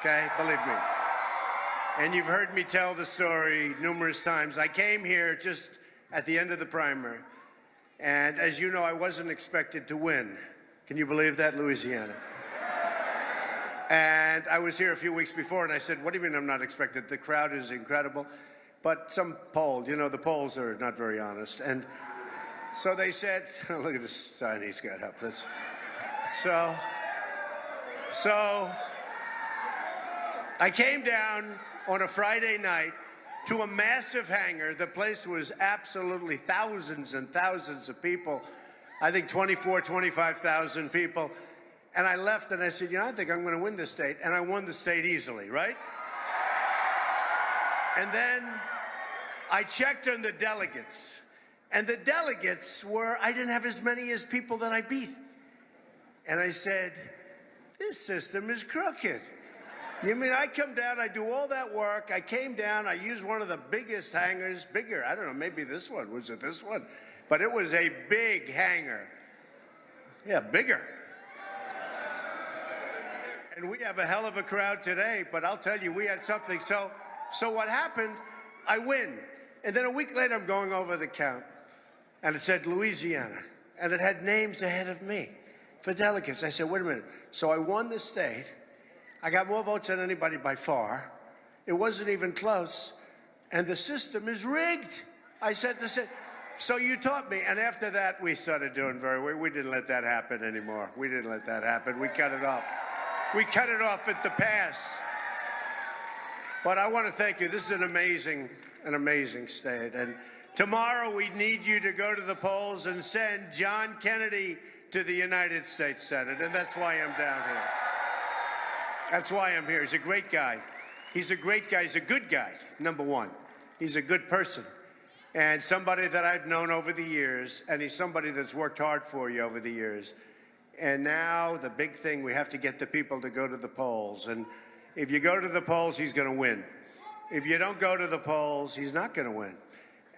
okay? Believe me. And you've heard me tell the story numerous times. I came here just at the end of the primary. And as you know, I wasn't expected to win. Can you believe that, Louisiana? And I was here a few weeks before, and I said, what do you mean I'm not expected? The crowd is incredible. But some poll, you know, the polls are not very honest. And so they said, oh, look at this sign he's got up. So I came down on a Friday night to a massive hangar. The place was absolutely thousands and thousands of people. I think 25,000 people. And I left and I said, you know, I think I'm going to win this state. And I won the state easily, right? And then I checked on the delegates. And the delegates were, I didn't have as many as people that I beat. And I said, this system is crooked. You mean I come down, I do all that work, I came down, I used one of the biggest hangars, bigger, I don't know, maybe this one, was it this one? But it was a big hangar. Yeah, bigger. And we have a hell of a crowd today, but I'll tell you, we had something. So what happened, I win. And then a week later, I'm going over the count, and it said Louisiana, and it had names ahead of me for delegates. I said, wait a minute. So I won the state. I got more votes than anybody by far. It wasn't even close. And the system is rigged. I said, so you taught me. And after that, we started doing very well. We didn't let that happen anymore. We didn't let that happen. We cut it off. We cut it off at the pass. But I want to thank you. This is an amazing state. And tomorrow we need you to go to the polls and send John Kennedy to the United States Senate. And that's why I'm down here. That's why I'm here. He's a great guy. He's a great guy. He's a good guy, number one. He's a good person. And somebody that I've known over the years, and he's somebody that's worked hard for you over the years. And now the big thing, we have to get the people to go to the polls. And if you go to the polls, he's going to win. If you don't go to the polls, he's not going to win.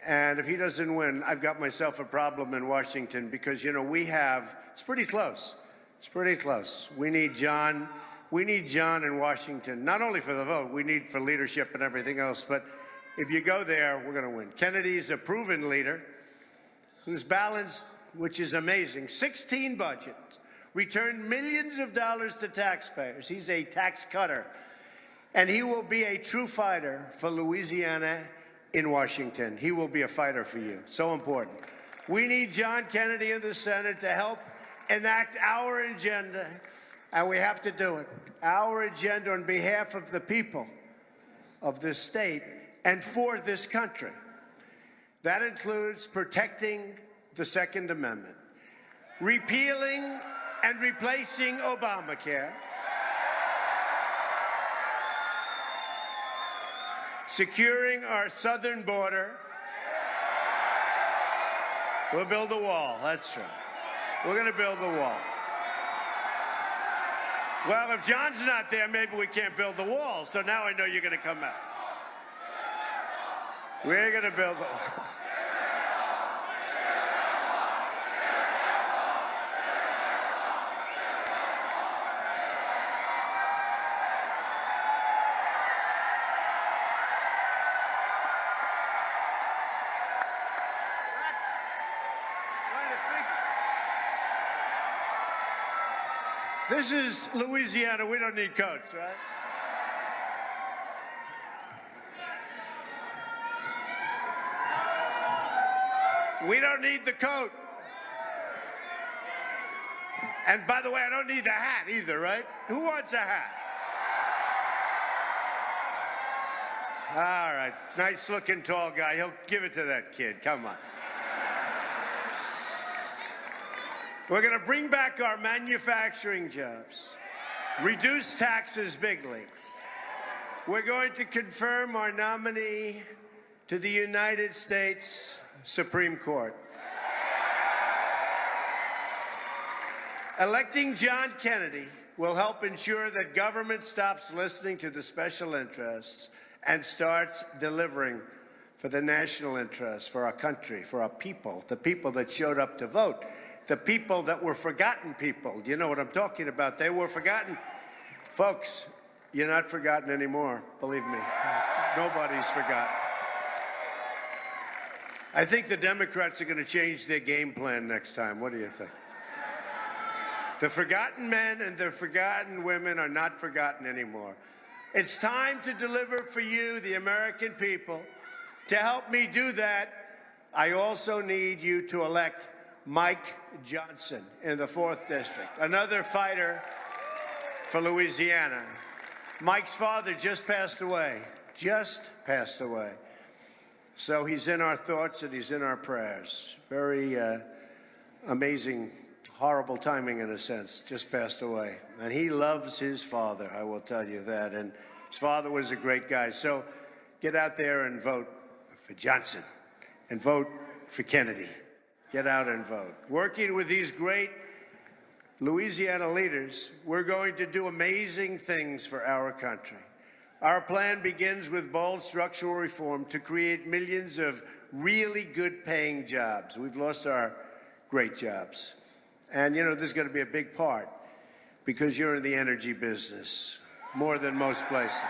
And if he doesn't win, I've got myself a problem in Washington because, you know, it's pretty close. It's pretty close. We need John in Washington, not only for the vote, we need for leadership and everything else, but if you go there, we're going to win. Kennedy's a proven leader who's balanced, which is amazing, 16 budgets, returned millions of dollars to taxpayers. He's a tax cutter, and he will be a true fighter for Louisiana in Washington. He will be a fighter for you. So important. We need John Kennedy in the Senate to help enact our agenda. And we have to do it. Our agenda on behalf of the people of this state and for this country. That includes protecting the Second Amendment, repealing and replacing Obamacare, securing our southern border. We'll build a wall, that's true. We're going to build a wall. Well, if John's not there, maybe we can't build the wall. So now I know you're going to come out. We're going to build the wall. This is Louisiana. We don't need coats, right? We don't need the coat. And by the way, I don't need the hat either, right? Who wants a hat? All right. Nice looking tall guy. He'll give it to that kid. Come on. We're going to bring back our manufacturing jobs, reduce taxes, big leagues. We're going to confirm our nominee to the United States Supreme Court. Electing John Kennedy will help ensure that government stops listening to the special interests and starts delivering for the national interests, for our country, for our people, the people that showed up to vote. The people that were forgotten people. You know what I'm talking about. They were forgotten. Folks, You're not forgotten anymore, believe me. Nobody's forgotten. I think the Democrats are going to change their game plan next time. What do you think? The forgotten men and the forgotten women are not forgotten anymore. It's time to deliver for you, the American people. To help me do that, I also need you to elect Mike Johnson in the 4th District, another fighter for Louisiana. Mike's father just passed away, So he's in our thoughts and he's in our prayers. Very amazing, horrible timing in a sense, just passed away. And he loves his father, I will tell you that. And his father was a great guy. So get out there and vote for Johnson and vote for Kennedy. Get out and vote. Working with these great Louisiana leaders, we're going to do amazing things for our country. Our plan begins with bold structural reform to create millions of really good paying jobs. We've lost our great jobs. And you know, this is going to be a big part because you're in the energy business more than most places.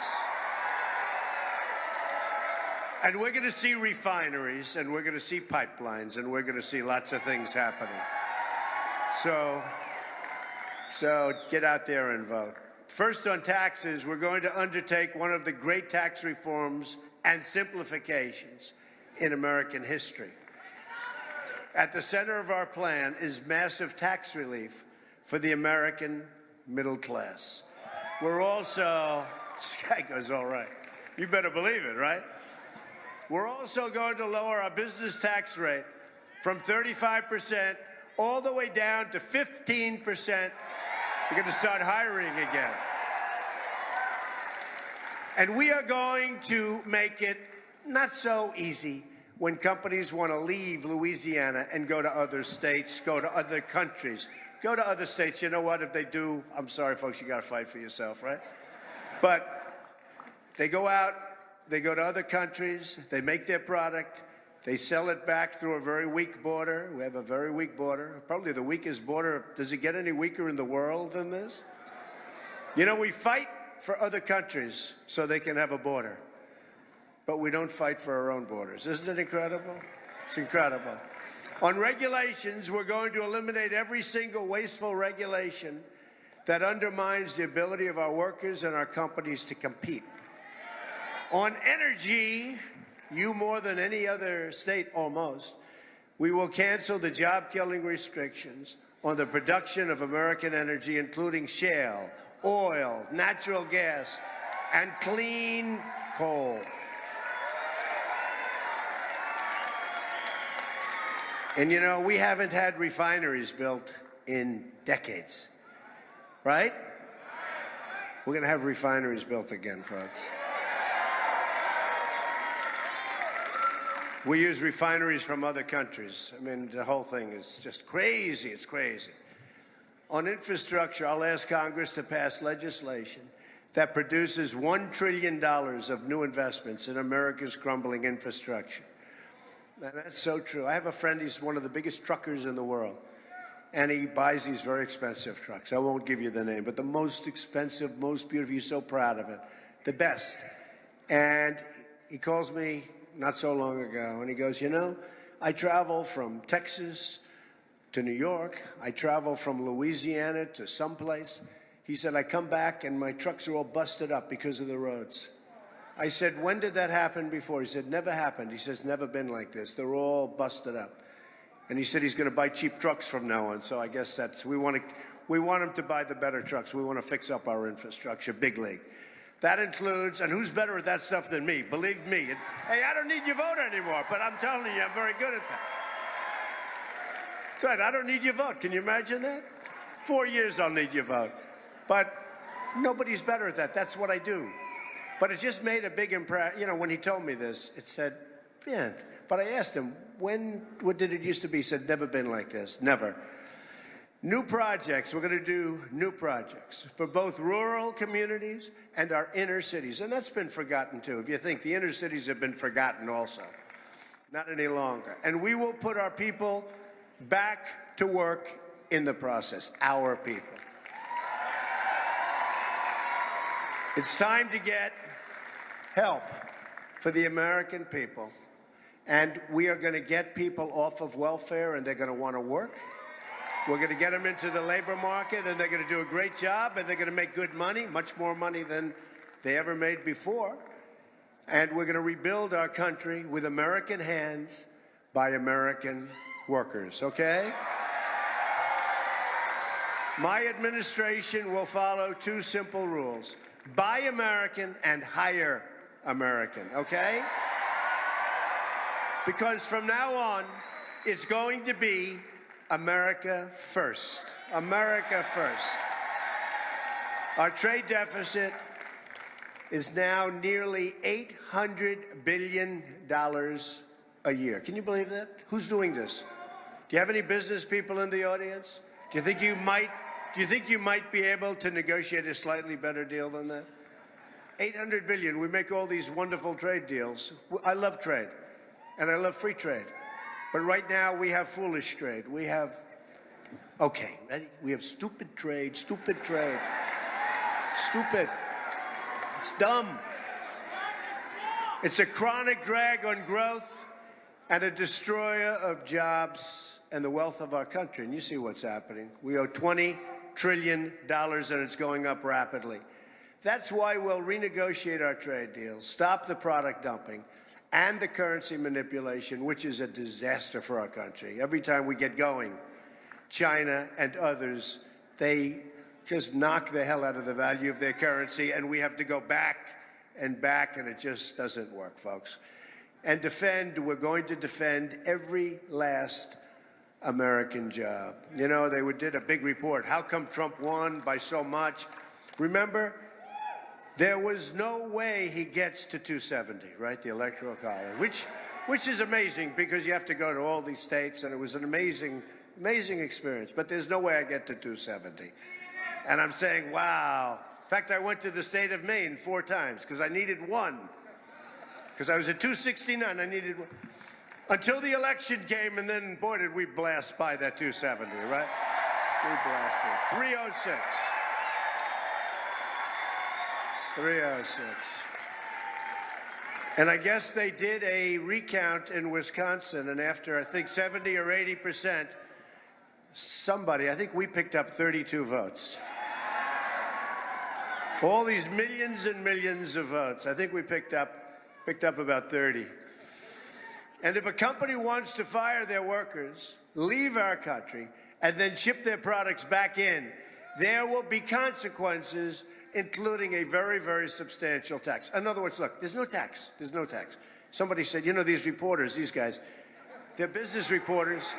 And we're going to see refineries, and we're going to see pipelines, and we're going to see lots of things happening. So get out there and vote. First, on taxes, we're going to undertake one of the great tax reforms and simplifications in American history. At the center of our plan is massive tax relief for the American middle class. We're also, this guy goes all right. You better believe it, right? We're also going to lower our business tax rate from 35% all the way down to 15%. We're going to start hiring again. And we are going to make it not so easy when companies want to leave Louisiana and go to other states, go to other countries, go to other states. You know what? If they do, I'm sorry, folks, you got to fight for yourself, right? But they go out, they go to other countries, they make their product, they sell it back through a very weak border. We have a very weak border, probably the weakest border. Does it get any weaker in the world than this? You know, we fight for other countries so they can have a border, but we don't fight for our own borders. Isn't it incredible? It's incredible. On regulations, we're going to eliminate every single wasteful regulation that undermines the ability of our workers and our companies to compete. On energy, you more than any other state almost, we will cancel the job-killing restrictions on the production of American energy, including shale, oil, natural gas, and clean coal. And you know, we haven't had refineries built in decades, right? We're going to have refineries built again, folks. We use refineries from other countries. I mean, the whole thing is just crazy. It's crazy. On infrastructure, I'll ask Congress to pass legislation that produces $1 trillion of new investments in America's crumbling infrastructure. And that's so true. I have a friend, he's one of the biggest truckers in the world, and he buys these very expensive trucks. I won't give you the name, but the most expensive, most beautiful, he's so proud of it, the best. And he calls me not so long ago, and he goes, you know, I travel from Texas to New York. I travel from Louisiana to someplace. He said, I come back and my trucks are all busted up because of the roads. I said, when did that happen before? He said, never happened. He says, never been like this. They're all busted up. And he said he's going to buy cheap trucks from now on. So I guess that's, we want him to buy the better trucks. We want to fix up our infrastructure, big league. That includes, and who's better at that stuff than me? Believe me. Hey, I don't need your vote anymore, but I'm telling you, I'm very good at that. That's right, I don't need your vote. Can you imagine that? 4 years I'll need your vote. But nobody's better at that. That's what I do. But it just made a big impression. You know, when he told me this, it said, yeah. But I asked him, what did it used to be? He said, never been like this, never. New projects, we're going to do new projects for both rural communities and our inner cities. And that's been forgotten, too. If you think the inner cities have been forgotten also, not any longer. And we will put our people back to work in the process, our people. It's time to get help for the American people. And we are going to get people off of welfare, and they're going to want to work. We're going to get them into the labor market, and they're going to do a great job, and they're going to make good money, much more money than they ever made before. And we're going to rebuild our country with American hands by American workers, okay? My administration will follow two simple rules: buy American and hire American, okay? Because from now on, it's going to be America first. America first. Our trade deficit is now nearly $800 billion a year. Can you believe that? Who's doing this? Do you have any business people in the audience? Do you think you might be able to negotiate a slightly better deal than that? $800 billion. We make all these wonderful trade deals. I love trade, and I love free trade. But right now we have foolish trade. We have, okay, ready? We have stupid trade, stupid. It's dumb. It's a chronic drag on growth and a destroyer of jobs and the wealth of our country. And you see what's happening. We owe $20 trillion, and it's going up rapidly. That's why we'll renegotiate our trade deals, stop the product dumping and the currency manipulation, which is a disaster for our country. Every time we get going, China and others, they just knock the hell out of the value of their currency, and we have to go back, and it just doesn't work, folks. And we're going to defend every last American job. You know, they did a big report. How come Trump won by so much? Remember, there was no way he gets to 270, right? The Electoral College, which is amazing because you have to go to all these states, and it was an amazing experience. But there's no way I get to 270. And I'm saying, wow. In fact, I went to the state of Maine 4 times because I needed one. Because I was at 269, I needed one. Until the election came, and then, boy, did we blast by that 270, right? We blasted. 306. 306. And I guess they did a recount in Wisconsin, and after, I think, 70 or 80%, I think we picked up 32 votes. All these millions and millions of votes, I think we picked up about 30. And if a company wants to fire their workers, leave our country, and then ship their products back in, there will be consequences, including a very, very substantial tax. In other words, look, there's no tax. There's no tax. Somebody said, you know, these reporters, these guys, they're business reporters.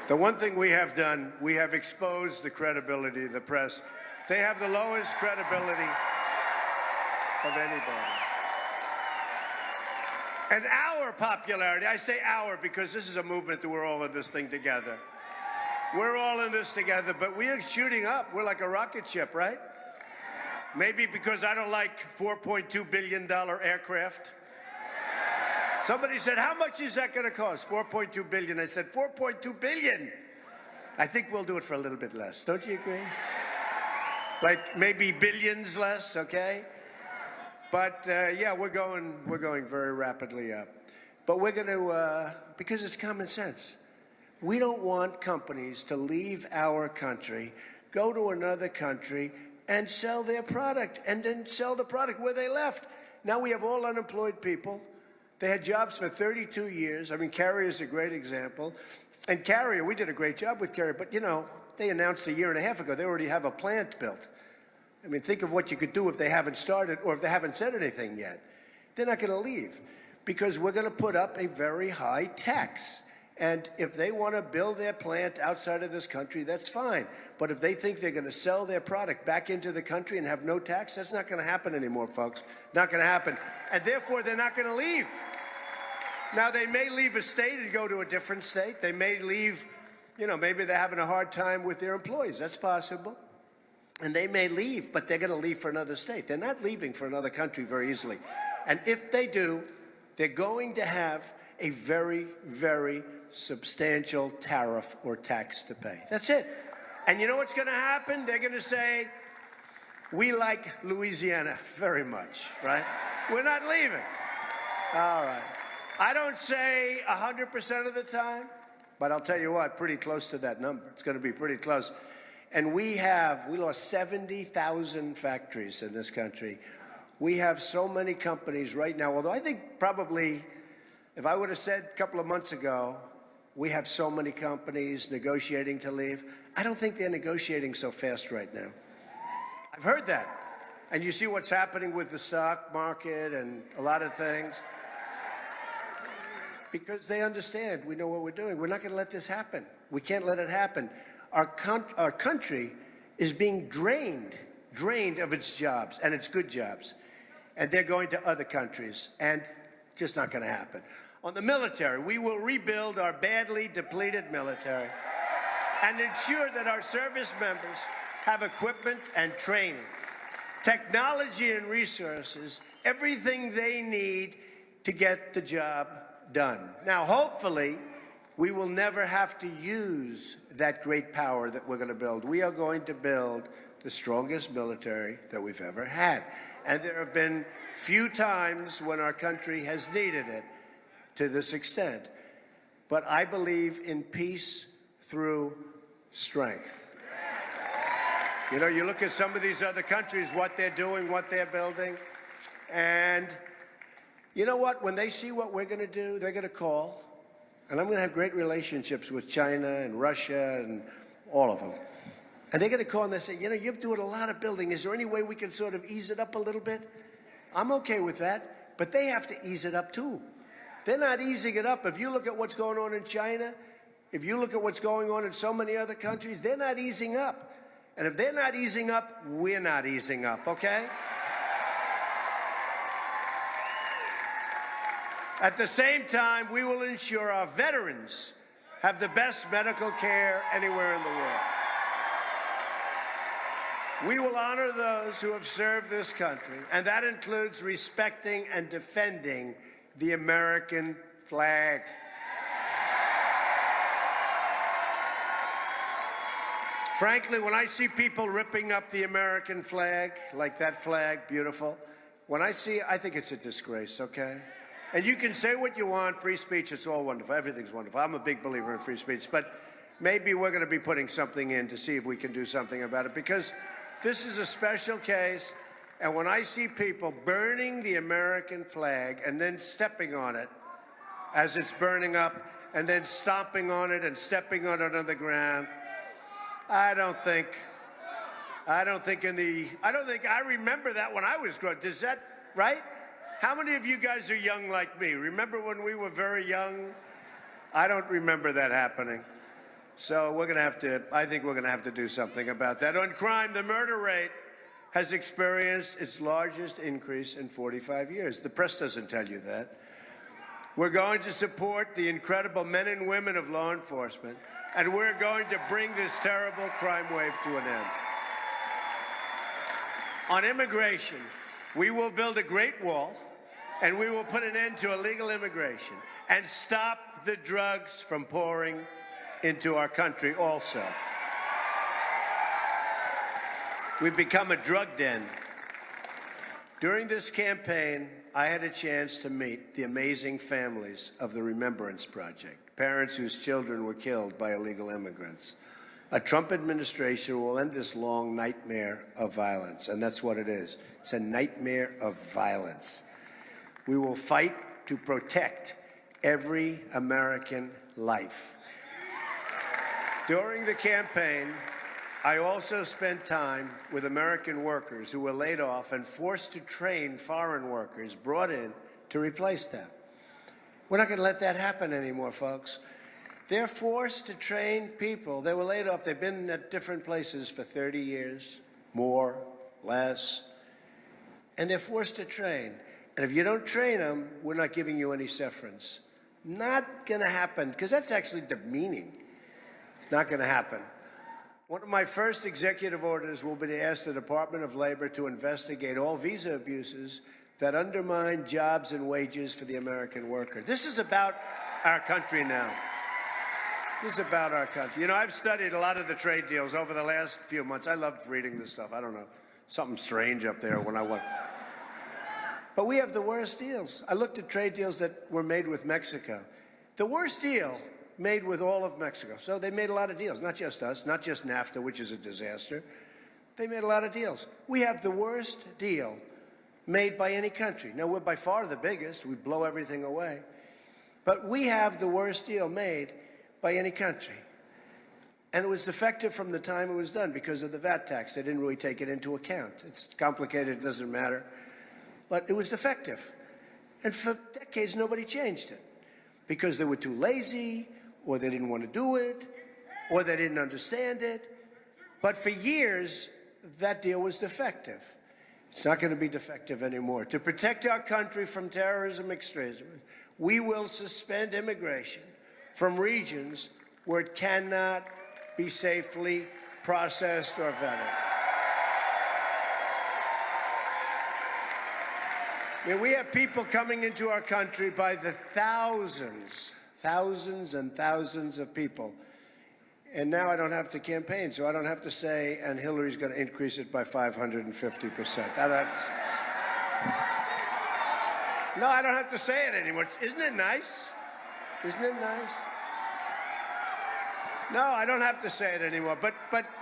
The one thing we have done, we have exposed the credibility of the press. They have the lowest credibility of anybody. And our popularity, I say our because this is a movement that we're all in this thing together. We're all in this together, but we are shooting up. We're like a rocket ship, right? Maybe because I don't like $4.2 billion aircraft. Somebody said, how much is that going to cost? $4.2 billion. I said, $4.2 billion. I think we'll do it for a little bit less. Don't you agree? Like maybe billions less, okay? But yeah, we're going very rapidly up. But we're going to, because it's common sense. We don't want companies to leave our country, go to another country, and sell their product, and then sell the product where they left. Now we have all unemployed people. They had jobs for 32 years. I mean, Carrier is a great example. And Carrier, we did a great job with Carrier, but, you know, they announced a year and a half ago they already have a plant built. I mean, think of what you could do if they haven't started or if they haven't said anything yet. They're not going to leave because we're going to put up a very high tax. And if they want to build their plant outside of this country, that's fine. But if they think they're going to sell their product back into the country and have no tax, that's not going to happen anymore, folks. Not going to happen. And therefore, they're not going to leave. Now, they may leave a state and go to a different state. They may leave, you know, maybe they're having a hard time with their employees. That's possible. And they may leave, but they're going to leave for another state. They're not leaving for another country very easily. And if they do, they're going to have a very, very substantial tariff or tax to pay. That's it. And you know what's going to happen? They're going to say, we like Louisiana very much, right? We're not leaving. All right. I don't say 100% of the time, but I'll tell you what, pretty close to that number. It's going to be pretty close. And we lost 70,000 factories in this country. We have so many companies right now, although I think probably, if I would have said a couple of months ago, we have so many companies negotiating to leave, I don't think they're negotiating so fast right now. I've heard that. And you see what's happening with the stock market and a lot of things. Because they understand, we know what we're doing. We're not going to let this happen. We can't let it happen. Our country is being drained of its jobs and its good jobs. And they're going to other countries, and just not going to happen. On the military, we will rebuild our badly depleted military and ensure that our service members have equipment and training, technology and resources, everything they need to get the job done. Now, hopefully, we will never have to use that great power that we're going to build. We are going to build the strongest military that we've ever had. And there have been few times when our country has needed it to this extent. But I believe in peace through strength. You know, you look at some of these other countries, what they're doing, what they're building, and you know what? When they see what we're going to do, they're going to call, and I'm going to have great relationships with China and Russia and all of them. And they're going to call and they say, you know, you're doing a lot of building. Is there any way we can sort of ease it up a little bit? I'm okay with that, but they have to ease it up too. They're not easing it up. If you look at what's going on in China, if you look at what's going on in so many other countries, they're not easing up. And if they're not easing up, we're not easing up, okay? At the same time, we will ensure our veterans have the best medical care anywhere in the world. We will honor those who have served this country, and that includes respecting and defending the American flag. Frankly, when I see people ripping up the American flag, like that flag, beautiful, when I see it, I think it's a disgrace, okay? And you can say what you want, free speech, it's all wonderful, everything's wonderful. I'm a big believer in free speech, but maybe we're going to be putting something in to see if we can do something about it, because this is a special case, and when I see people burning the American flag and then stepping on it as it's burning up, and then stomping on it and stepping on it on the ground, I don't think I remember that when I was growing up. Is that right? How many of you guys are young like me? Remember when we were very young? I don't remember that happening. So we're going to have to, I think we're going to have to do something about that. On crime, the murder rate has experienced its largest increase in 45 years. The press doesn't tell you that. We're going to support the incredible men and women of law enforcement, and we're going to bring this terrible crime wave to an end. On immigration, we will build a great wall, and we will put an end to illegal immigration and stop the drugs from pouring into our country also. We've become a drug den. During this campaign, I had a chance to meet the amazing families of the Remembrance Project, parents whose children were killed by illegal immigrants. A Trump administration will end this long nightmare of violence, and that's what it is. It's a nightmare of violence. We will fight to protect every American life. During the campaign, I also spent time with American workers who were laid off and forced to train foreign workers brought in to replace them. We're not going to let that happen anymore, folks. They're forced to train people. They were laid off. They've been at different places for 30 years, more, less, and they're forced to train. And if you don't train them, we're not giving you any severance. Not going to happen, because that's actually demeaning. It's not going to happen. One of my first executive orders will be to ask the Department of Labor to investigate all visa abuses that undermine jobs and wages for the American worker. This is about our country now. This is about our country. You know, I've studied a lot of the trade deals over the last few months. I love reading this stuff. I don't know, something strange up there when I went. But we have the worst deals. I looked at trade deals that were made with Mexico. The worst deal made with all of Mexico. So they made a lot of deals, not just us, not just NAFTA, which is a disaster. They made a lot of deals. We have the worst deal made by any country. Now, we're by far the biggest. We blow everything away. But we have the worst deal made by any country. And it was defective from the time it was done because of the VAT tax. They didn't really take it into account. It's complicated, it doesn't matter. But it was defective. And for decades, nobody changed it because they were too lazy, or they didn't want to do it, or they didn't understand it. But for years, that deal was defective. It's not going to be defective anymore. To protect our country from terrorism, extremism, we will suspend immigration from regions where it cannot be safely processed or vetted. I mean, we have people coming into our country by the thousands, thousands and thousands of people. And now I don't have to campaign, so I don't have to say, and Hillary's going to increase it by 550%. No, I don't have to say it anymore. Isn't it nice? Isn't it nice? No, I don't have to say it anymore. But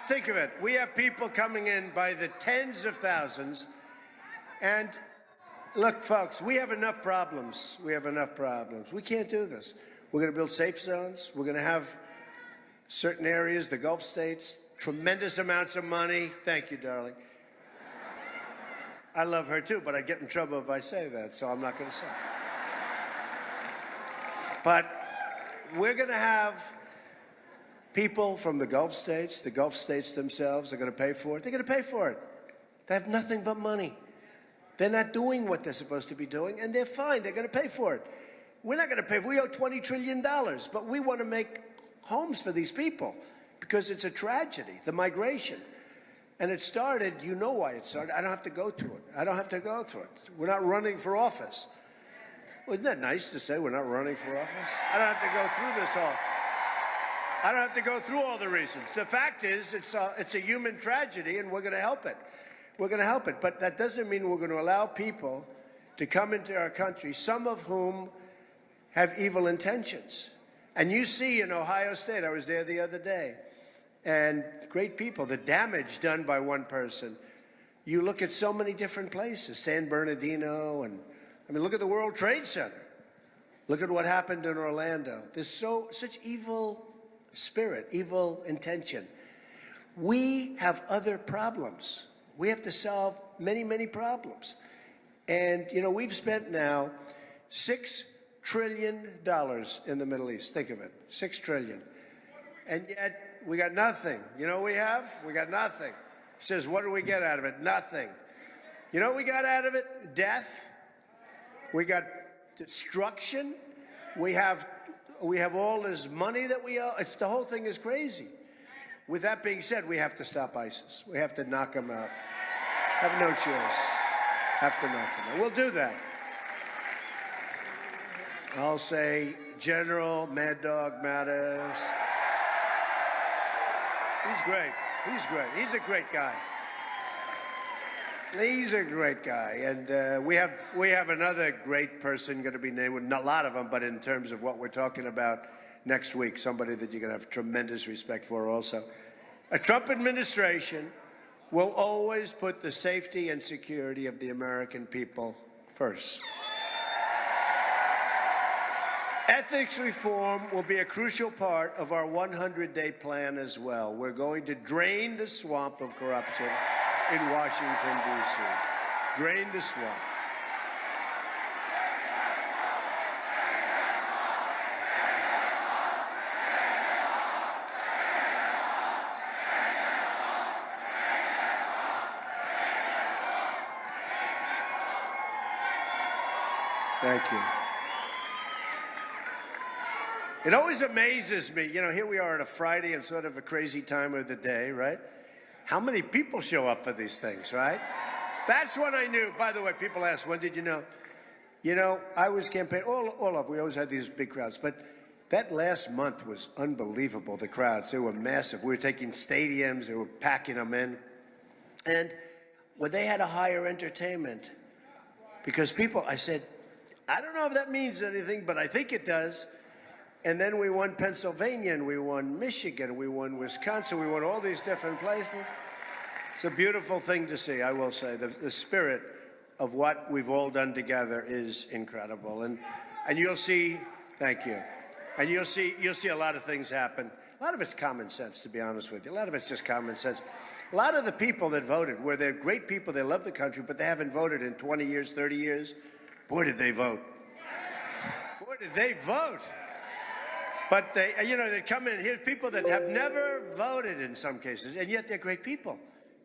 think of it. We have people coming in by the tens of thousands. And look, folks, we have enough problems. We have enough problems. We can't do this. We're going to build safe zones. We're going to have certain areas, the Gulf states, tremendous amounts of money. Thank you, darling. I love her too, but I get in trouble if I say that, so I'm not going to say it. But we're going to have people from the Gulf states themselves are going to pay for it. They're going to pay for it. They have nothing but money. They're not doing what they're supposed to be doing, and they're fine. They're going to pay for it. We're not going to pay. We owe $20 trillion, but we want to make homes for these people because it's a tragedy, the migration. And it started, you know why it started. I don't have to go through it. I don't have to go through it. We're not running for office. Well, isn't that nice to say we're not running for office? I don't have to go through this all. I don't have to go through all the reasons. The fact is, it's a human tragedy, and we're going to help it. We're going to help it. But that doesn't mean we're going to allow people to come into our country, some of whom have evil intentions. And you see in Ohio State, I was there the other day, and great people, the damage done by one person. You look at so many different places, San Bernardino, and I mean, look at the World Trade Center. Look at what happened in Orlando. There's such evil spirit, evil intention. We have other problems. We have to solve many, many problems. And, you know, we've spent now $6 trillion in the Middle East. Think of it, $6 trillion. And yet, we got nothing. You know what we have? We got nothing. He says, what do we get out of it? Nothing. You know what we got out of it? Death. We got destruction. We have all this money that we owe. The whole thing is crazy. With that being said, we have to stop ISIS. We have to knock them out. Have no choice. Have to knock them out. We'll do that. I'll say General Mad Dog Mattis. He's great. He's great. He's a great guy. He's a great guy. And we have another great person going to be named, not a lot of them, but in terms of what we're talking about next week, somebody that you're going to have tremendous respect for also. A Trump administration will always put the safety and security of the American people first. Ethics reform will be a crucial part of our 100-day plan as well. We're going to drain the swamp of corruption in Washington, D.C. Drain the swamp. Thank you. It always amazes me, you know, here we are on a Friday and sort of a crazy time of the day, right? How many people show up for these things, right? That's when I knew. By the way, people ask, when did you know? You know, I was campaigning, we always had these big crowds, but That last month was unbelievable, the crowds. They were massive. We were taking stadiums, they were packing them in. And when they had a higher entertainment, because people, I said, I don't know if that means anything, but I think it does. And then we won Pennsylvania, and we won Michigan, we won Wisconsin, we won all these different places. It's a beautiful thing to see, I will say. The spirit of what we've all done together is incredible. And you'll see, thank you. And you'll see a lot of things happen. A lot of it's common sense, to be honest with you. A lot of it's just common sense. A lot of the people that voted, where they're great people, they love the country, but they haven't voted in 20 years, 30 years. Boy, did they vote. Boy, did they vote. But they come in. Here's people that have never voted in some cases, and yet they're great people.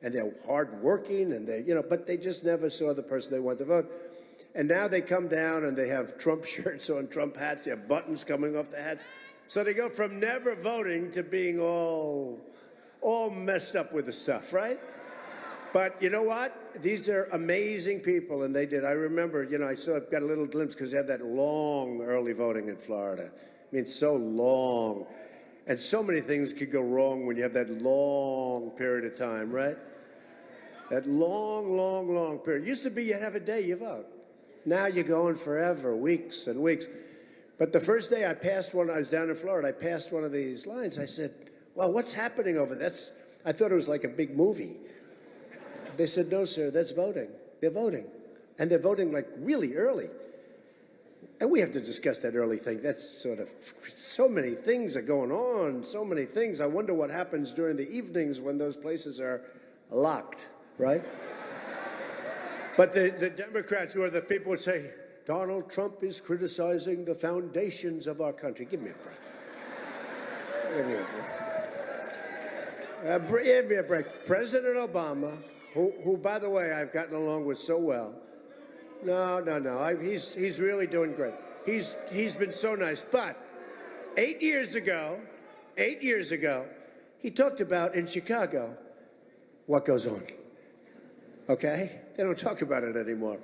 And they're hardworking, and but they just never saw the person they want to vote. And now they come down and they have Trump shirts on, Trump hats, they have buttons coming off the hats. So they go from never voting to being all messed up with the stuff, right? But you know what? These are amazing people, and they did. I remember, got a little glimpse because they had that long early voting in Florida. I mean, so long. And so many things could go wrong when you have that long period of time, right? That long, long, long period. It used to be you'd have a day, you vote. Now you're going forever, weeks and weeks. But the first day I passed one, I was down in Florida, I passed one of these lines. I said, well, what's happening over there? I thought it was like a big movie. They said, no, sir, that's voting. They're voting. And they're voting like really early. And we have to discuss that early thing. That's sort of, so many things are going on, so many things. I wonder what happens during the evenings when those places are locked, right? But the Democrats, who are the people, would say, Donald Trump is criticizing the foundations of our country. Give me a break. Give me a break. Give me a break. President Obama, who, by the way, I've gotten along with so well. No. He's really doing great. He's been so nice. But 8 years ago, he talked about in Chicago what goes on. Okay? They don't talk about it anymore.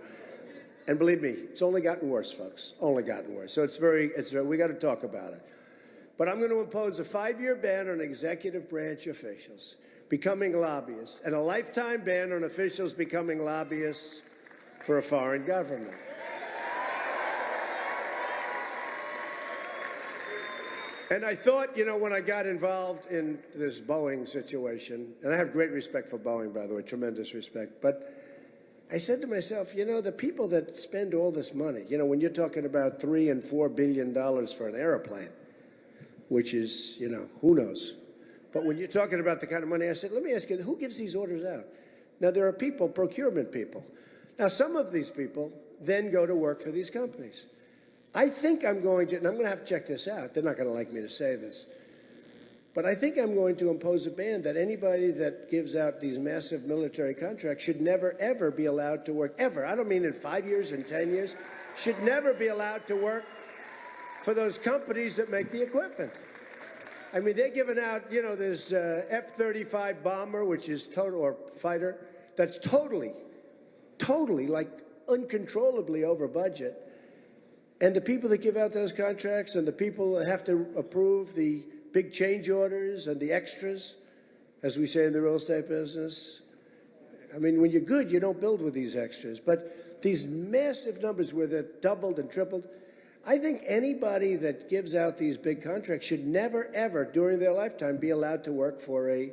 And believe me, it's only gotten worse, folks. Only gotten worse. So we got to talk about it. But I'm going to impose a 5-year ban on executive branch officials becoming lobbyists and a lifetime ban on officials becoming lobbyists for a foreign government. And I thought, when I got involved in this Boeing situation, and I have great respect for Boeing, by the way, tremendous respect, but I said to myself, the people that spend all this money, when you're talking about $3 and $4 billion for an airplane, which is, who knows? But when you're talking about the kind of money, I said, let me ask you, who gives these orders out? Now, there are people, procurement people. Now, some of these people then go to work for these companies. I think I'm going to, and I'm going to have to check this out. They're not going to like me to say this. But I think I'm going to impose a ban that anybody that gives out these massive military contracts should never, ever be allowed to work, ever. I don't mean in 5 years, in 10 years. Should never be allowed to work for those companies that make the equipment. I mean, they're giving out, this F-35 bomber, which is total, or fighter, that's totally, like uncontrollably over budget. And the people that give out those contracts and the people that have to approve the big change orders and the extras, as we say in the real estate business. I mean, when you're good, you don't build with these extras. But these massive numbers where they're doubled and tripled, I think anybody that gives out these big contracts should never, ever, during their lifetime, be allowed to work for a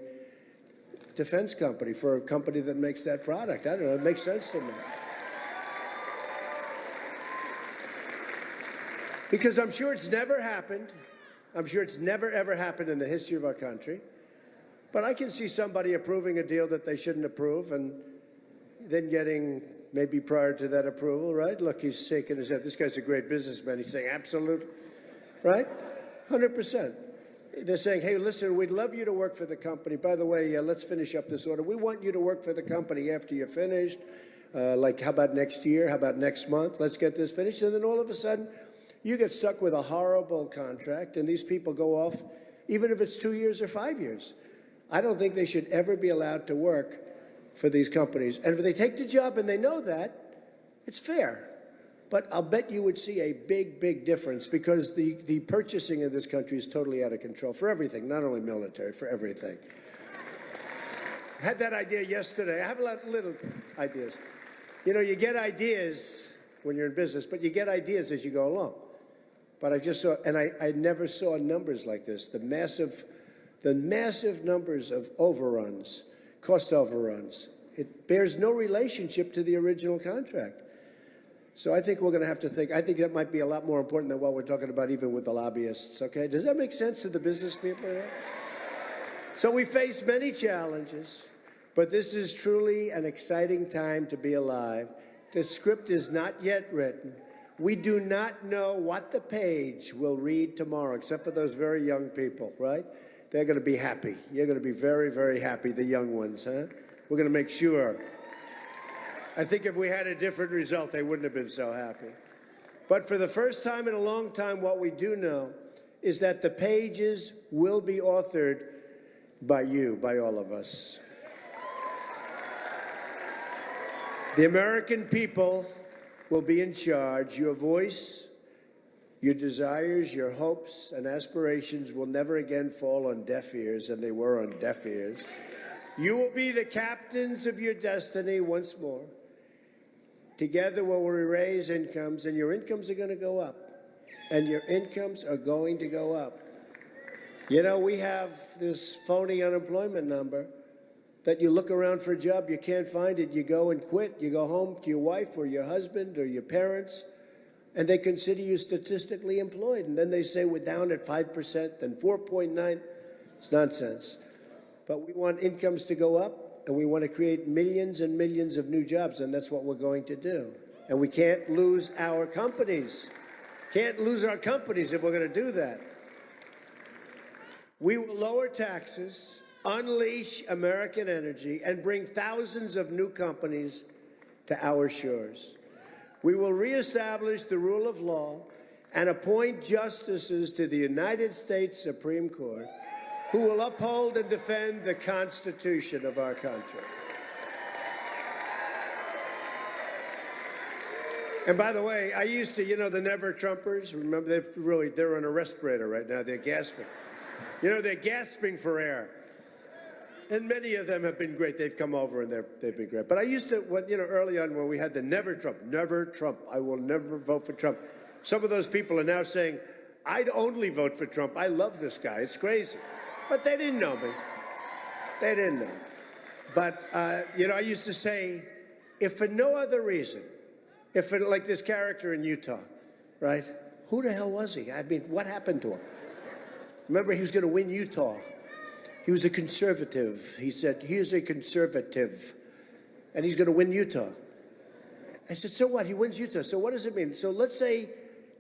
defense company, for a company that makes that product. I don't know, it makes sense to me. Because I'm sure it's never happened. I'm sure it's never, ever happened in the history of our country. But I can see somebody approving a deal that they shouldn't approve and then getting, maybe prior to that approval, right? Look, he's shaking his head. This guy's a great businessman. He's saying, absolute, right? 100%. They're saying, hey, listen, we'd love you to work for the company. By the way, let's finish up this order. We want you to work for the company after you're finished. Like, how about next year? How about next month? Let's get this finished. And then all of a sudden, you get stuck with a horrible contract, and these people go off, even if it's 2 years or 5 years. I don't think they should ever be allowed to work for these companies. And if they take the job and they know that, it's fair. But I'll bet you would see a big, big difference because the purchasing in this country is totally out of control for everything, not only military, for everything. I had that idea yesterday. I have a lot of little ideas. You know, you get ideas when you're in business, but you get ideas as you go along. But I just saw, and I never saw numbers like this, the massive numbers of overruns, cost overruns. It bears no relationship to the original contract. So I think we're going to have to think, I think that might be a lot more important than what we're talking about even with the lobbyists, okay? Does that make sense to the business people? So we face many challenges, but this is truly an exciting time to be alive. The script is not yet written. We do not know what the page will read tomorrow, except for those very young people, right? They're going to be happy. You're going to be very, very happy, the young ones, huh? We're going to make sure. I think if we had a different result, they wouldn't have been so happy. But for the first time in a long time, what we do know is that the pages will be authored by you, by all of us. The American people will be in charge. Your voice, your desires, your hopes and aspirations will never again fall on deaf ears, and they were on deaf ears. You will be the captains of your destiny once more. Together we will raise incomes, and your incomes are going to go up. And your incomes are going to go up. You know, we have this phony unemployment number that you look around for a job, you can't find it, you go and quit, you go home to your wife or your husband or your parents, and they consider you statistically employed. And then they say we're down at 5%, then 4.9%. It's nonsense. But we want incomes to go up, and we want to create millions and millions of new jobs, and that's what we're going to do. And we can't lose our companies. Can't lose our companies if we're going to do that. We will lower taxes, unleash American energy, and bring thousands of new companies to our shores. We will reestablish the rule of law and appoint justices to the United States Supreme Court who will uphold and defend the Constitution of our country. And by the way, I used to, you know, the Never Trumpers, remember, they're on a respirator right now. They're gasping. You know, they're gasping for air. And many of them have been great. They've come over and they've been great. But I used to, you know, early on when we had the Never Trump, I will never vote for Trump. Some of those people are now saying, I'd only vote for Trump. I love this guy. It's crazy. But they didn't know me. They didn't know. But, you know, I used to say, if for no other reason, if for, like this character in Utah, right? Who the hell was he? I mean, what happened to him? Remember, he was going to win Utah. He was a conservative. He said, here's a conservative, and he's going to win Utah. I said, so what? He wins Utah. So what does it mean? So let's say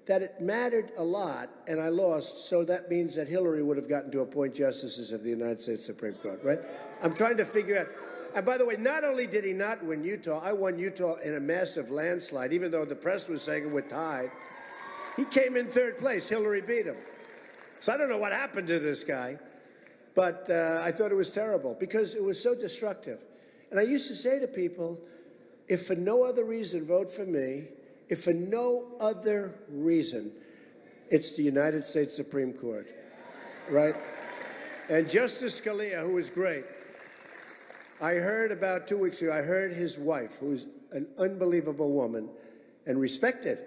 that it mattered a lot, and I lost, so that means that Hillary would have gotten to appoint justices of the United States Supreme Court, right? I'm trying to figure out. And by the way, not only did he not win Utah, I won Utah in a massive landslide, even though the press was saying we're tied. He came in third place. Hillary beat him. So I don't know what happened to this guy, but I thought it was terrible because it was so destructive. And I used to say to people, if for no other reason, vote for me. If for no other reason, it's the United States Supreme Court, right? And Justice Scalia, who was great, I heard about 2 weeks ago, I heard his wife, who's an unbelievable woman and respected.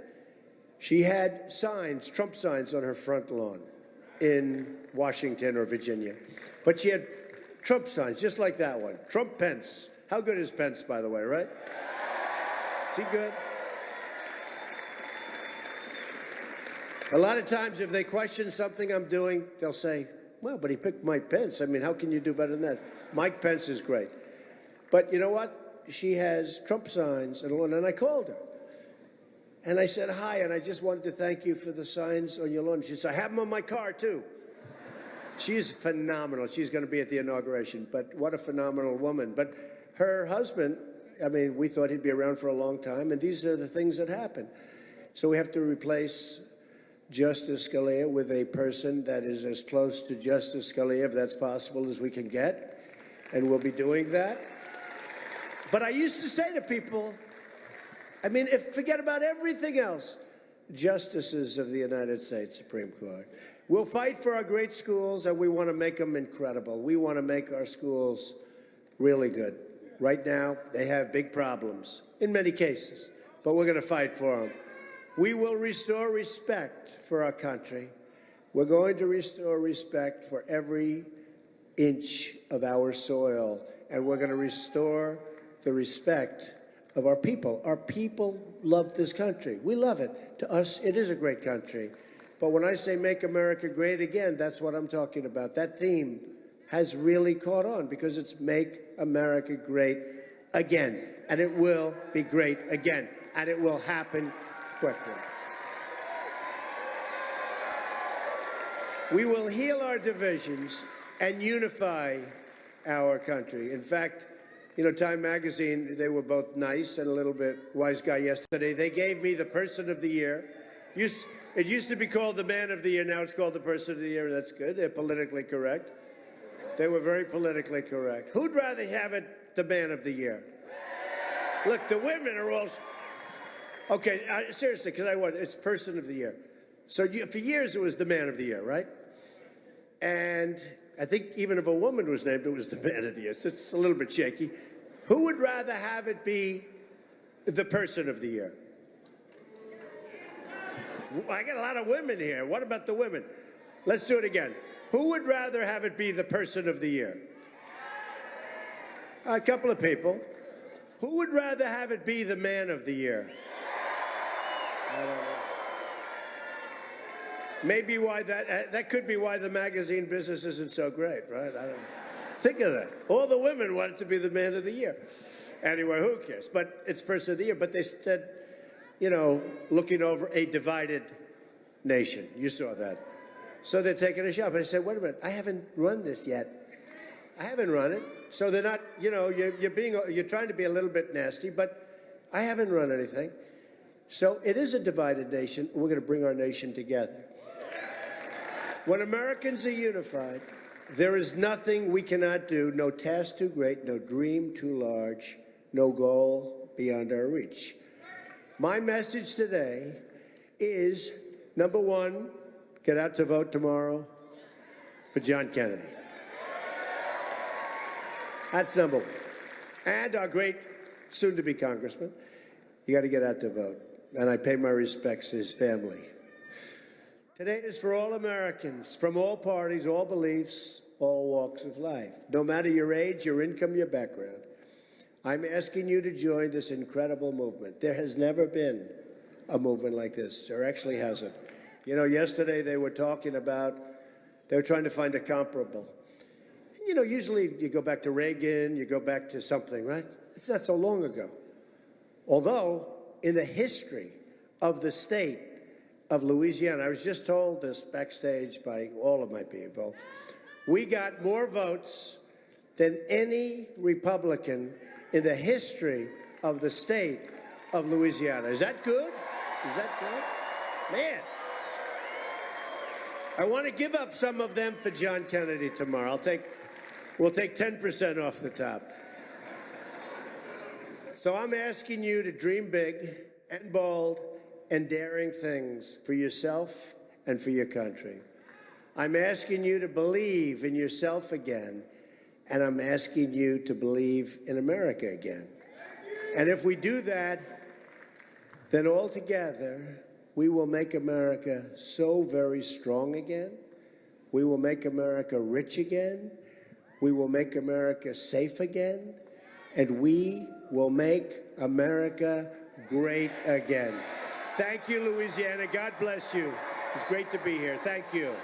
She had signs, Trump signs on her front lawn in Washington or Virginia. But she had Trump signs, just like that one. Trump Pence. How good is Pence, by the way, right? Is he good? A lot of times, if they question something I'm doing, they'll say, well, but he picked Mike Pence. I mean, how can you do better than that? Mike Pence is great. But you know what? She has Trump signs, and I called her. And I said, hi, and I just wanted to thank you for the signs on your lawn. She said, I have them on my car, too. She's phenomenal. She's going to be at the inauguration, but what a phenomenal woman. But her husband, I mean, we thought he'd be around for a long time, and these are the things that happen. So we have to replace Justice Scalia with a person that is as close to Justice Scalia, if that's possible, as we can get, and we'll be doing that. But I used to say to people, I mean, forget about everything else. Justices of the United States Supreme Court. We'll fight for our great schools, and we want to make them incredible. We want to make our schools really good. Right now, they have big problems in many cases, but we're going to fight for them. We will restore respect for our country. We're going to restore respect for every inch of our soil, and we're going to restore the respect of our people. Our people love this country. We love it. To us, it is a great country. But when I say make America great again, that's what I'm talking about. That theme has really caught on because it's make America great again. And it will be great again. And it will happen quickly. We will heal our divisions and unify our country. In fact, you know, Time Magazine, they were both nice and a little bit wise guy yesterday. They gave me the Person of the Year. It used to be called the Man of the Year. Now it's called the Person of the Year. That's good. They're politically correct. They were very politically correct. Who'd rather have it the Man of the Year? Look, the women are all... Okay, seriously, because it's Person of the Year. So for years it was the Man of the Year, right? And I think even if a woman was named, it was the Man of the Year. So it's a little bit shaky. Who would rather have it be the Person of the Year? I got a lot of women here. What about the women? Let's do it again. Who would rather have it be the Person of the Year? A couple of people. Who would rather have it be the Man of the Year? I don't know. Maybe why that could be why the magazine business isn't so great, right? I don't know. Think of that. All the women wanted to be the Man of the Year. Anyway, who cares? But it's Person of the Year. But they said, you know, looking over a divided nation. You saw that. So they're taking a shot. But I said, wait a minute, I haven't run this yet. I haven't run it. So they're not, you know, you're trying to be a little bit nasty, but I haven't run anything. So it is a divided nation. We're going to bring our nation together. When Americans are unified, there is nothing we cannot do, no task too great, no dream too large, no goal beyond our reach. My message today is, number one, get out to vote tomorrow for John Kennedy. That's number one. And our great soon-to-be congressman, you got to get out to vote. And I pay my respects to his family. Today is for all Americans, from all parties, all beliefs, all walks of life. No matter your age, your income, your background. I'm asking you to join this incredible movement. There has never been a movement like this. There actually hasn't. You know, yesterday they were talking about, they were trying to find a comparable. You know, usually you go back to Reagan, you go back to something, right? It's not so long ago. Although, in the history of the state of Louisiana, I was just told this backstage by all of my people, we got more votes than any Republican in the history of the state of Louisiana. Is that good? Is that good? Man. I want to give up some of them for John Kennedy tomorrow. We'll take 10% off the top. So I'm asking you to dream big and bold and daring things for yourself and for your country. I'm asking you to believe in yourself again, and I'm asking you to believe in America again. And if we do that, then all together, we will make America so very strong again. We will make America rich again. We will make America safe again. And we will make America great again. Thank you, Louisiana. God bless you. It's great to be here. Thank you.